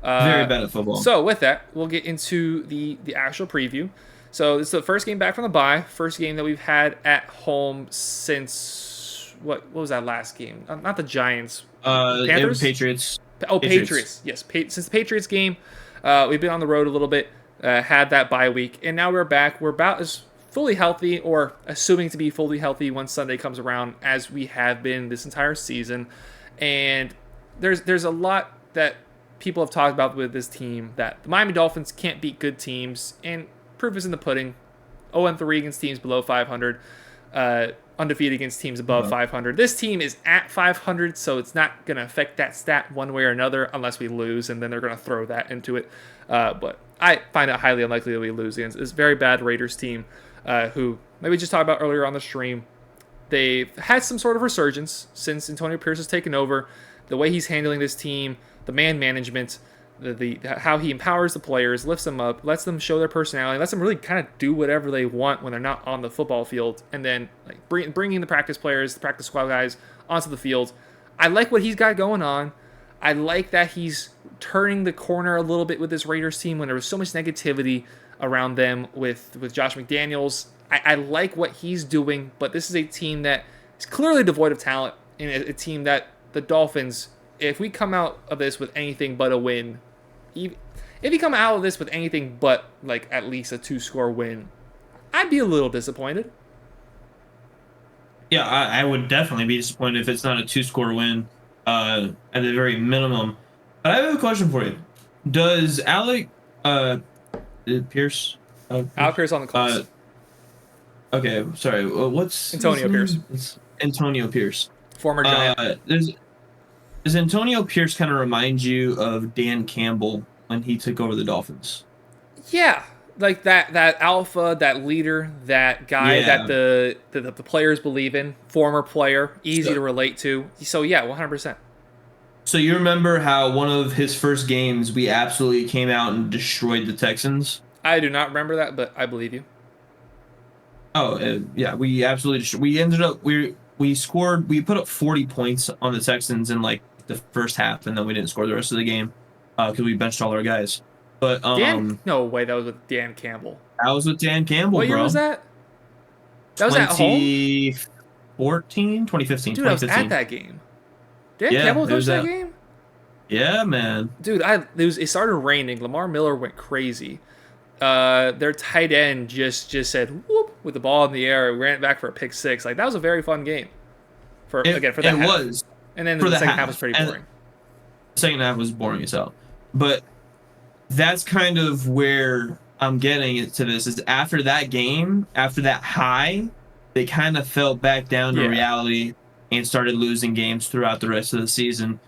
Very bad at football. So with that, we'll get into the actual preview. So this is the first game back from the bye. First game that we've had at home since what was that last game? Not the Giants. Panthers? Patriots. Oh, Patriots. Yes, since the Patriots game, we've been on the road a little bit. Had that bye week, and now we're back. We're about as fully healthy, or assuming to be fully healthy once Sunday comes around, as we have been this entire season. And there's a lot that people have talked about with this team, that the Miami Dolphins can't beat good teams, and proof is in the pudding. 0-3 against teams below 500, undefeated against teams above 500. This team is at 500, so it's not going to affect that stat one way or another unless we lose, and then they're going to throw that into it. But I find it highly unlikely that we lose against this very bad Raiders team, who, like we just talked about earlier on the stream, they've had some sort of resurgence since Antonio Pierce has taken over. The way he's handling this team, the man management, the how he empowers the players, lifts them up, lets them show their personality, lets them really kind of do whatever they want when they're not on the football field, and then like bringing the practice players, the practice squad guys onto the field. I like what he's got going on. I like that he's turning the corner a little bit with this Raiders team when there was so much negativity around them with Josh McDaniels. I like what he's doing, but this is a team that is clearly devoid of talent, and a team that the Dolphins, if we come out of this with anything but a win, if you come out of this with anything but like at least a 2-score win, I'd be a little disappointed. Yeah, I would definitely be disappointed if it's not a 2-score win, at the very minimum. But I have a question for you. Does Alec Pierce? Alec Pierce on the Colts. Okay, sorry. What's Antonio Pierce? It's Antonio Pierce. Former Giant. Does Antonio Pierce kind of remind you of Dan Campbell when he took over the Dolphins? Yeah, like that alpha, that leader, that guy that the players believe in. Former player, easy to relate to. So yeah, 100%. So you remember how one of his first games we absolutely came out and destroyed the Texans? I do not remember that, but I believe you. Oh, yeah, we absolutely we ended up we put up 40 points on the Texans in like the first half, and then we didn't score the rest of the game because we benched all our guys. But no way, that was with Dan Campbell. That was with Dan Campbell. What year was that? That was at home. 2015. Dude, I was at that game. Dan Campbell coached that game. Yeah, man. Dude, it started raining. Lamar Miller went crazy. Their tight end just said whoop with the ball in the air, ran it back for a pick six. Like that was a very fun game. For that half. Was. And then the second half was pretty boring. The second half was boring as hell. But that's kind of where I'm getting it to this, is after that game, after that high, they kind of fell back down to reality and started losing games throughout the rest of the season.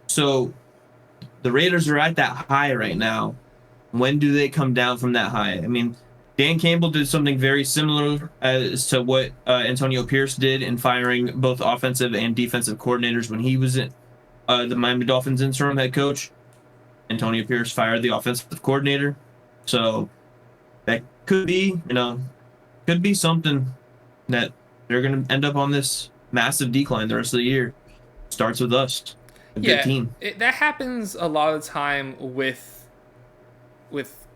So the Raiders are at that high right now. When do they come down from that high? I mean, Dan Campbell did something very similar as to what Antonio Pierce did in firing both offensive and defensive coordinators when he was the Miami Dolphins interim head coach. Antonio Pierce fired the offensive coordinator. So that could be, could be something that they're going to end up on this massive decline the rest of the year. Starts with us. A good team. That happens a lot of the time with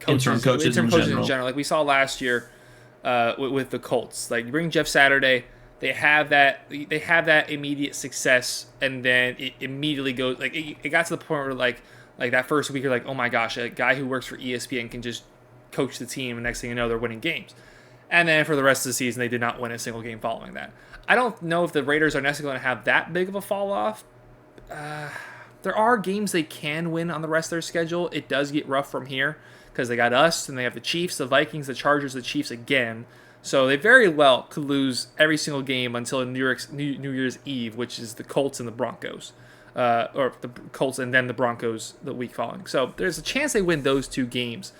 coaches, interim coaches in general. Like we saw last year with the Colts. Like you bring Jeff Saturday, they have that immediate success, and then it immediately goes like it got to the point where like that first week you're like, oh my gosh, a guy who works for ESPN can just coach the team, and next thing you know they're winning games. And then for the rest of the season they did not win a single game following that. I don't know if the Raiders are necessarily going to have that big of a fall off. There are games they can win on the rest of their schedule. It does get rough from here because they got us, and they have the Chiefs, the Vikings, the Chargers, the Chiefs again. So they very well could lose every single game until New Year's Eve, which is the Colts and the Broncos. Or the Colts and then the Broncos the week following. So there's a chance they win those two games.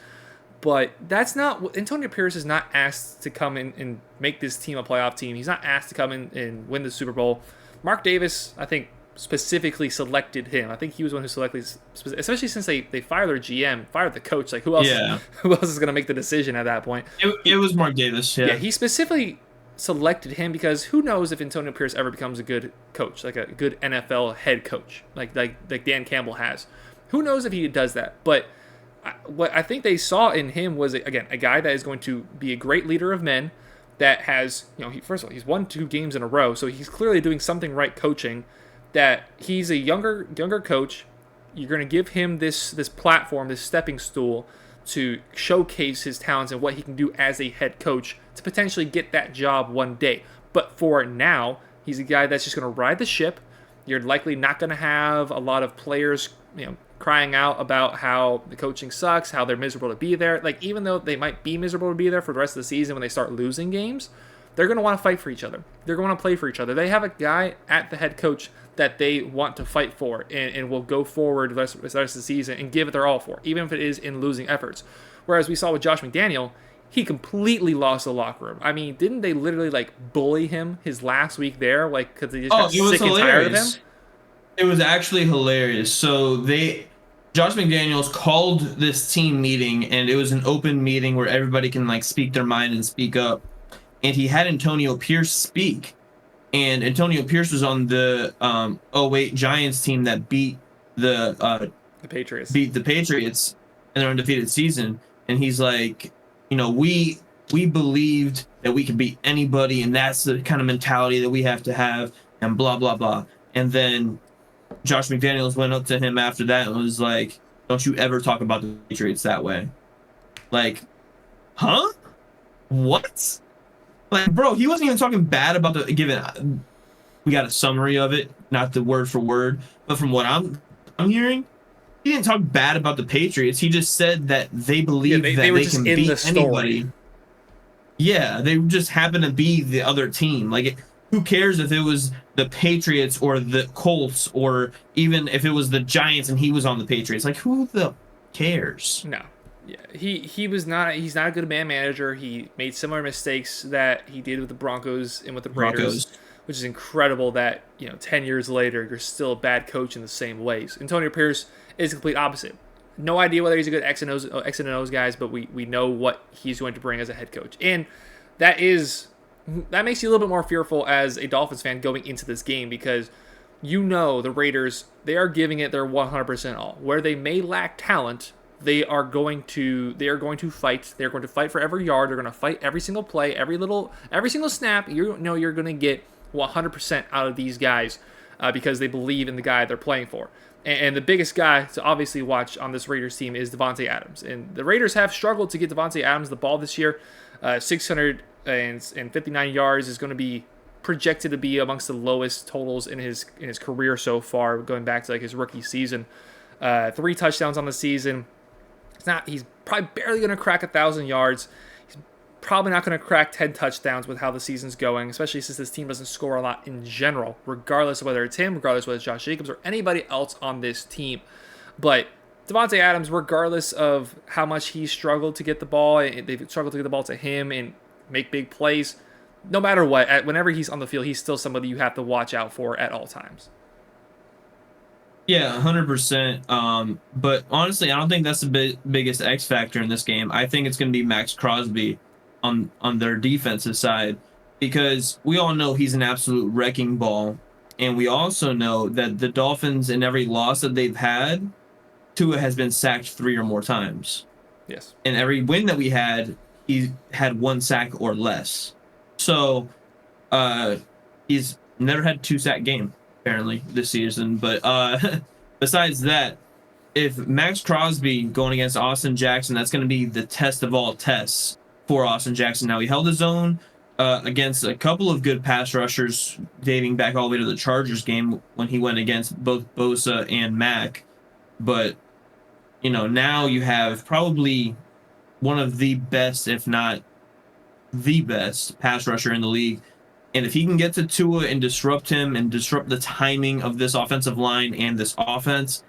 But that's not... Antonio Pierce is not asked to come in and make this team a playoff team. He's not asked to come in and win the Super Bowl. Mark Davis, I think, specifically selected him. I think he was one who selected, especially since they fired their GM, fired the coach. Like who else? Yeah. Who else is going to make the decision at that point? It was Mark Davis. Yeah, he specifically selected him because who knows if Antonio Pierce ever becomes a good coach, like a good NFL head coach, like Dan Campbell has. Who knows if he does that? But what I think they saw in him was, again, a guy that is going to be a great leader of men, that has, first of all, he's won 2 games in a row, so he's clearly doing something right coaching. That he's a younger coach. You're going to give him this platform, this stepping stool to showcase his talents and what he can do as a head coach to potentially get that job one day. But for now, he's a guy that's just going to ride the ship. You're likely not going to have a lot of players, crying out about how the coaching sucks, how they're miserable to be there. Like, even though they might be miserable to be there for the rest of the season when they start losing games, they're going to want to fight for each other. They're going to play for each other. They have a guy at the head coach that they want to fight for and will go forward the rest of the season and give it their all for, even if it is in losing efforts. Whereas we saw with Josh McDaniel, he completely lost the locker room. I mean, didn't they literally bully him his last week there, because they just got sick and tired of him? It was actually hilarious. So Josh McDaniels called this team meeting, and it was an open meeting where everybody can speak their mind and speak up. And he had Antonio Pierce speak. And Antonio Pierce was on the 08 Giants team that beat the Patriots. Beat the Patriots in their undefeated season. And he's like, we believed that we could beat anybody, and that's the kind of mentality that we have to have, and blah blah blah. And then Josh McDaniels went up to him after that and was like, "Don't you ever talk about the Patriots that way." Like, huh? What? Bro, he wasn't even talking bad about we got a summary of it, not the word for word, but from what I'm hearing, he didn't talk bad about the Patriots. He just said that they believe that they can beat anybody. Yeah, they just happen to be the other team. Who cares if it was the Patriots or the Colts, or even if it was the Giants and he was on the Patriots? Who the cares? No. Yeah, he's not a good man manager. He made similar mistakes that he did with the Broncos and with the Raiders, which is incredible that 10 years later you're still a bad coach in the same ways. Antonio Pierce is the complete opposite. No idea whether he's a good X and O's guys, but we know what he's going to bring as a head coach, and that makes you a little bit more fearful as a Dolphins fan going into this game, because the Raiders, they are giving it their 100% all. Where they may lack talent, they are going to fight. They're going to fight for every yard. They're going to fight every single play, every single snap. You're going to get 100% out of these guys because they believe in the guy they're playing for. And the biggest guy to obviously watch on this Raiders team is Devon Achane. And the Raiders have struggled to get Devon Achane the ball this year. 659 yards is going to be projected to be amongst the lowest totals in his career so far, going back to his rookie season. 3 touchdowns on the season. He's probably barely going to crack 1,000 yards. He's probably not going to crack 10 touchdowns with how the season's going, especially since this team doesn't score a lot in general, regardless of whether it's him, regardless of whether it's Josh Jacobs or anybody else on this team. But Devontae Adams, regardless of how much he struggled to get the ball, they've struggled to get the ball to him and make big plays. No matter what, whenever he's on the field, he's still somebody you have to watch out for at all times. Yeah, 100%. But honestly, I don't think that's the biggest X factor in this game. I think it's going to be Max Crosby on their defensive side, because we all know he's an absolute wrecking ball. And we also know that the Dolphins, in every loss that they've had, Tua has been sacked 3 or more times. Yes. And every win that we had, he had 1 sack or less. So he's never had a 2-sack game, apparently, this season. But besides that, if Max Crosby going against Austin Jackson, that's going to be the test of all tests for Austin Jackson. Now, he held his own against a couple of good pass rushers dating back all the way to the Chargers game when he went against both Bosa and Mack. But, now you have probably one of the best, if not the best, pass rusher in the league. And if he can get to Tua and disrupt him and disrupt the timing of this offensive line and this offense,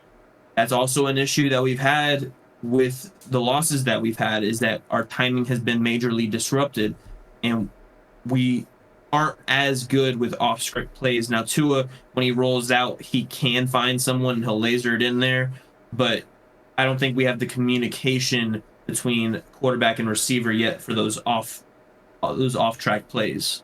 that's also an issue that we've had with the losses that we've had, is that our timing has been majorly disrupted and we aren't as good with off-script plays. Now, Tua, when he rolls out, he can find someone and he'll laser it in there, but I don't think we have the communication between quarterback and receiver yet for those off-track plays.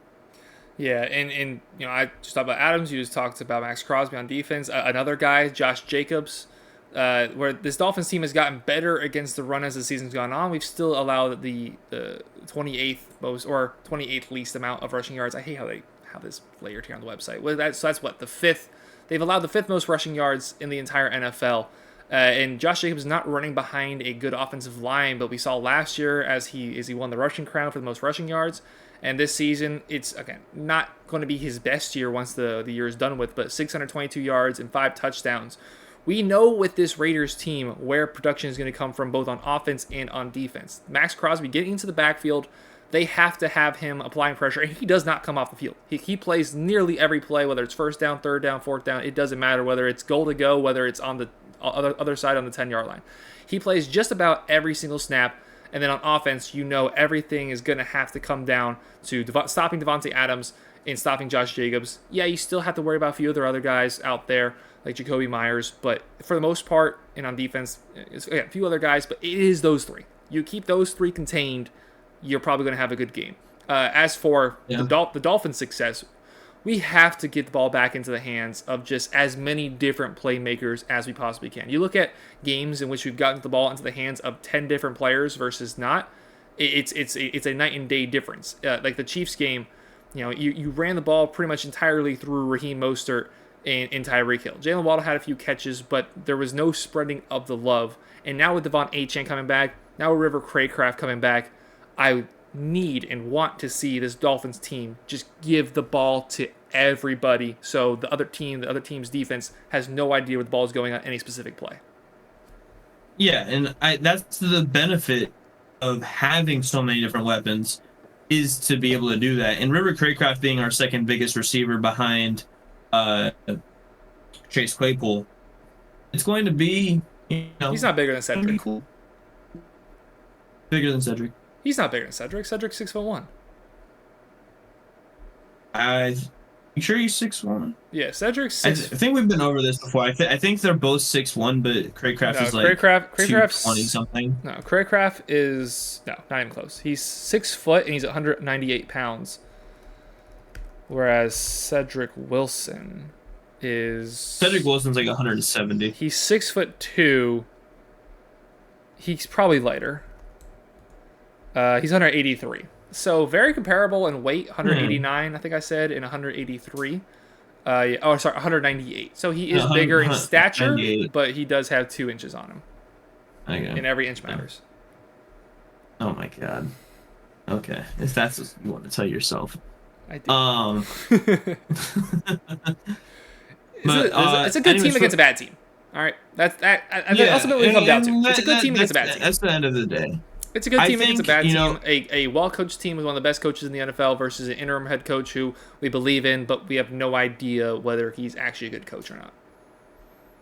Yeah, and I just talked about Adams. You just talked about Max Crosby on defense. Another guy, Josh Jacobs, where this Dolphins team has gotten better against the run as the season's gone on. We've still allowed the 28th most or 28th least amount of rushing yards. I hate how they have this layered here on the website. So that's what the fifth. They've allowed the fifth most rushing yards in the entire NFL. And Josh Jacobs is not running behind a good offensive line, but we saw last year as he won the rushing crown for the most rushing yards. And this season, it's, again, not going to be his best year once the year is done with, but 622 yards and 5 touchdowns. We know with this Raiders team where production is going to come from both on offense and on defense. Max Crosby getting into the backfield, they have to have him applying pressure, and he does not come off the field. He plays nearly every play, whether it's first down, third down, fourth down. It doesn't matter whether it's goal to go, whether it's on the other side on the 10-yard line. He plays just about every single snap, and then on offense, you know everything is going to have to come down to stopping Devontae Adams and stopping Josh Jacobs. Yeah, you still have to worry about a few of their other guys out there, like Jacoby Myers, but for the most part, and on defense, it's, again, a few other guys, but it is those three. You keep those three contained, you're probably going to have a good game. As for the Dolphins' success, we have to get the ball back into the hands of just as many different playmakers as we possibly can. You look at games in which we've gotten the ball into the hands of 10 different players versus not, it's a night and day difference. Like the Chiefs game, you ran the ball pretty much entirely through Raheem Mostert and Tyreek Hill. Jalen Waddle had a few catches, but there was no spreading of the love. And now with Devon Achane coming back, now with River Craycraft coming back, I need and want to see this Dolphins team just give the ball to everybody, so the other team's defense has no idea where the ball is going on any specific play. Yeah, and that's the benefit of having so many different weapons, is to be able to do that. And River Craycraft being our second biggest receiver behind Chase Claypool, it's going to be, he's not bigger than Cedric. Cool. Bigger than Cedric. He's not bigger than Cedric. Cedric's 6'1". You sure he's 6'1"? Yeah, Cedric's 6'1". I think we've been over this before. I think they're both 6'1", but Craycraft is like Craycraft's 220 something. No, Craycraft is not even close. He's 6 foot and he's 198 pounds. Whereas Cedric Wilson's like 170. He's 6'2". He's probably lighter. He's 183. So very comparable in weight, 189, I think I said, and 183. 198. So he is bigger in stature, but he does have 2 inches on him. Okay. And every inch matters. Oh my god. Okay, if that's what you want to tell yourself. I do. It's a good team against a bad team. All right, that's ultimately come down to. It's a good team against a bad team. That's the end of the day. It's a good team against a bad team. A well-coached team with one of the best coaches in the NFL versus an interim head coach who we believe in, but we have no idea whether he's actually a good coach or not.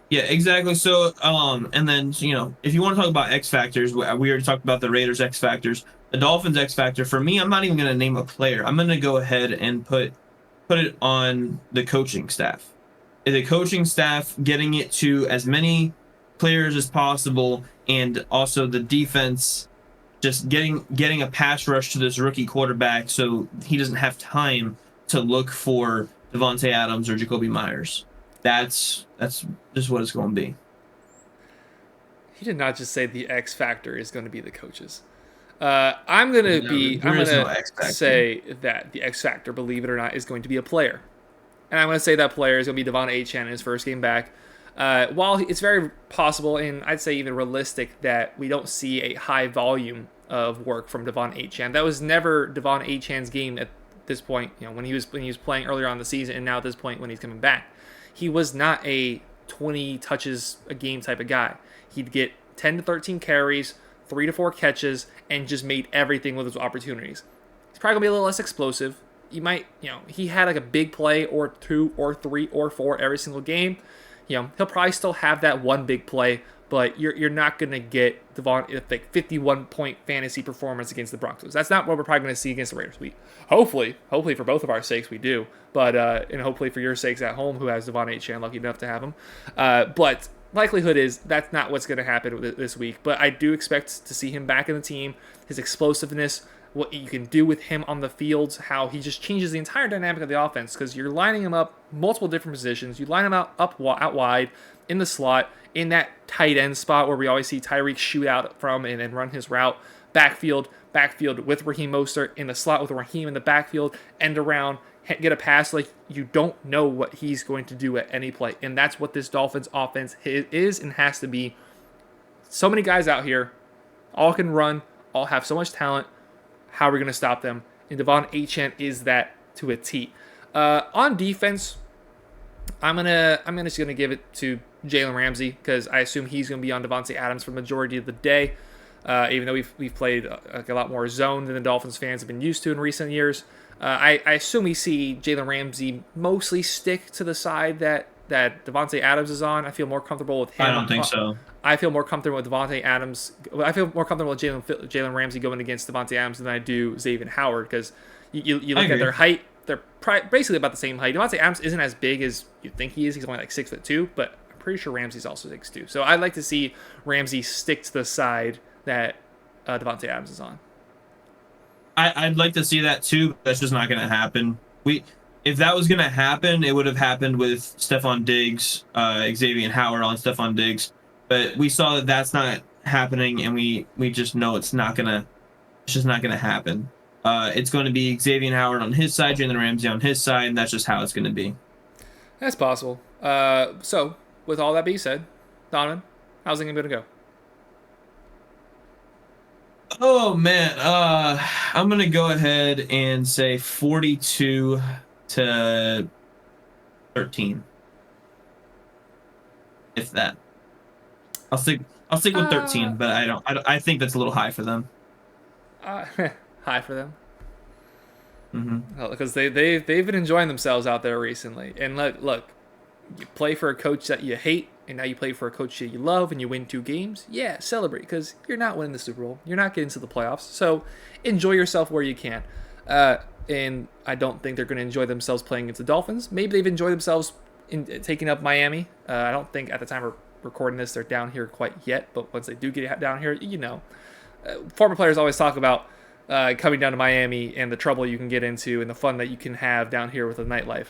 Yeah, exactly. So, and then, if you want to talk about X factors, we already talked about the Raiders X factors. The Dolphins X factor, for me, I'm not even going to name a player. I'm going to go ahead and put it on the coaching staff. The coaching staff getting it to as many players as possible, and also the defense just getting a pass rush to this rookie quarterback so he doesn't have time to look for Devontae Adams or Jacoby Myers. That's just what it's going to be. He did not just say the X factor is going to be the coaches. I'm going to say that the X factor, believe it or not, is going to be a player. And I'm going to say that player is going to be Devon Achane in his first game back. While it's very possible, and I'd say even realistic, that we don't see a high volume of work from Devon Achane. That was never Devon Achane's game at this point. When he was playing earlier on in the season, and now at this point when he's coming back, he was not a 20 touches a game type of guy. He'd get 10 to 13 carries, 3 to 4 catches, and just made everything with his opportunities. He's probably gonna be a little less explosive. He might, he had like a big play or 2 or 3 or 4 every single game. He'll probably still have that one big play, but you're not going to get Devon like 51-point fantasy performance against the Broncos. That's not what we're probably going to see against the Raiders. We hopefully for both of our sakes we do, but and hopefully for your sakes at home who has Devon Achane, lucky enough to have him. But likelihood is that's not what's going to happen this week. But I do expect to see him back in the team. His explosiveness, what you can do with him on the field, how he just changes the entire dynamic of the offense, because you're lining him up multiple different positions. You line him out wide, in the slot, in that tight end spot where we always see Tyreek shoot out from and then run his route. Backfield with Raheem Mostert, in the slot with Raheem in the backfield, end around, get a pass. Like, you don't know what he's going to do at any play. And that's what this Dolphins offense is and has to be. So many guys out here, all can run, all have so much talent. How are we going to stop them? And Devon Achane is that to a T. On defense, I'm just gonna give it to Jalen Ramsey because I assume he's gonna be on Devontae Adams for the majority of the day. Even though we've played a lot more zone than the Dolphins fans have been used to in recent years, I assume we see Jalen Ramsey mostly stick to the side that Devontae Adams is on. I feel more comfortable with him. I don't think so. I feel more comfortable with Devontae Adams. I feel more comfortable with Jalen Ramsey going against Devontae Adams than I do Xavier Howard because you look at their height. They're basically about the same height. Devontae Adams isn't as big as you think he is. He's only like 6'2", but I'm pretty sure Ramsey's also 6'2". So I'd like to see Ramsey stick to the side that Devontae Adams is on. I'd like to see that too, but that's just not going to happen. If that was going to happen, it would have happened with Stephon Diggs, Xavier Howard on Stephon Diggs. But we saw that that's not happening, and we just know it's just not gonna happen. It's going to be Xavier Howard on his side, Jalen Ramsey on his side, and that's just how it's going to be. That's possible. So, with all that being said, Donovan, how's it going to go? Oh man, I'm gonna go ahead and say 42-13. If that, I'll stick with 13, but I think that's a little high for them. High for them. Mm-hmm. Because they've been enjoying themselves out there recently. And look, you play for a coach that you hate, and now you play for a coach that you love, and you win 2 games. Yeah, celebrate, because you're not winning the Super Bowl. You're not getting to the playoffs. So enjoy yourself where you can. And I don't think they're going to enjoy themselves playing against the Dolphins. Maybe they've enjoyed themselves in taking up Miami. I don't think at the time of recording this they're down here quite yet, but once they do get down here, former players always talk about coming down to Miami and the trouble you can get into and the fun that you can have down here with the nightlife.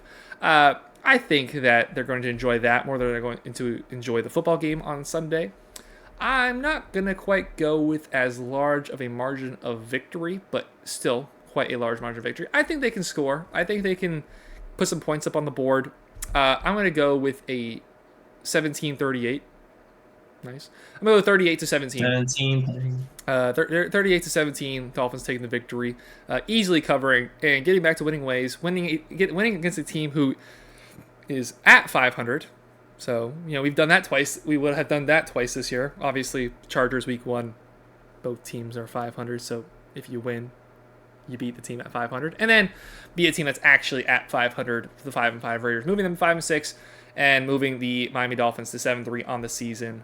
I think that they're going to enjoy that more than they're going to enjoy the football game on Sunday. I'm not going to quite go with as large of a margin of victory, but still quite a large margin of victory. I think they can score. I think they can put some points up on the board. I'm going to go with a 17-38. Nice. I'm going to go 38-17. 38-17. Dolphins taking the victory, easily covering and getting back to winning ways. Winning against a team who is at 500. So we've done that twice. We would have done that twice this year. Obviously, Chargers week 1, both teams are 500. So if you win, you beat the team at 500, and then beat a team that's actually at 500, the 5-5 Raiders, moving them 5-6. And moving the Miami Dolphins to 7-3 on the season.